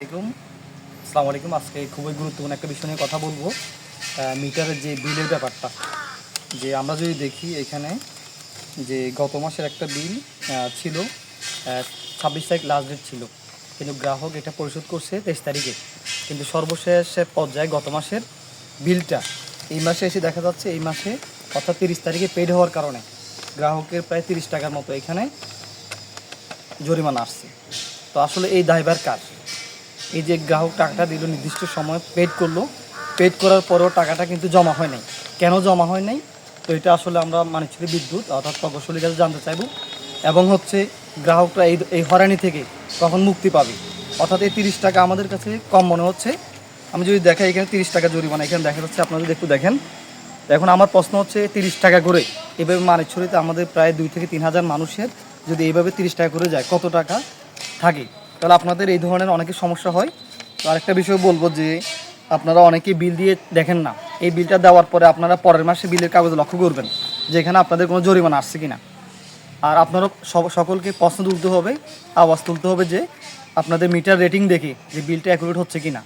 আসসালামাইকুম আসসালামু আলাইকুম। আজকে খুবই গুরুত্বপূর্ণ একটা বিষয় নিয়ে কথা বলবো। মিটারের যে বিলের ব্যাপারটা, যে আমরা যদি দেখি এখানে যে গত মাসের একটা বিল ছিল, 26 তারিখ লাস্ট ডেট ছিল, কিন্তু গ্রাহক এটা পরিশোধ করছে 23 তারিখে। কিন্তু সর্বশেষ পর্যায়ে গত মাসের বিলটা এই মাসে এসে দেখা যাচ্ছে, এই মাসে অর্থাৎ 30 তারিখে পেড হওয়ার কারণে গ্রাহকের প্রায় 30 টাকার মতো এখানে জরিমানা আসছে। তো আসলে এই দায়ভার কার? এই যে গ্রাহক টাকাটা দিল, নির্দিষ্ট সময় পেড করলো, পেড করার পরেও টাকাটা কিন্তু জমা হয় নাই। কেন জমা হয় নাই? তো এটা আসলে আমরা মানিকছড়ি বিদ্যুৎ অর্থাৎ প্রকৌশলীর কাছে জানতে চাইব। এবং গ্রাহকরা এই হয়রানি থেকে কখন মুক্তি পাবে? অর্থাৎ এই 30 টাকা আমাদের কাছে কম মনে হচ্ছে। আমি যদি দেখাই, এখানে 30 টাকা জরিমানা এখানে দেখা যাচ্ছে, আপনারা যদি একটু দেখেন। এখন আমার প্রশ্ন হচ্ছে, 30 টাকা করে এভাবে মানিকছড়িতে আমাদের প্রায় 2 থেকে 3 হাজার মানুষের যদি এইভাবে 30 টাকা করে যায়, কত টাকা থাকে? তাহলে আপনাদের এই ধরনের অনেকের সমস্যা হয়। তো আরেকটা বিষয় বলবো যে, আপনারা অনেকেই বিল দিয়ে দেখেন না। এই বিলটা দেওয়ার পরে আপনারা পরের মাসে বিলের কাগজে লক্ষ্য করবেন যে এখানে আপনাদের কোনো জরিমানা আসছে কিনা। আর আপনারা সকলকে প্রশ্ন তুলতে হবে, আওয়াজ তুলতে হবে যে আপনাদের মিটার রেটিং দেখে যে বিলটা অ্যাকুরেট হচ্ছে কিনা।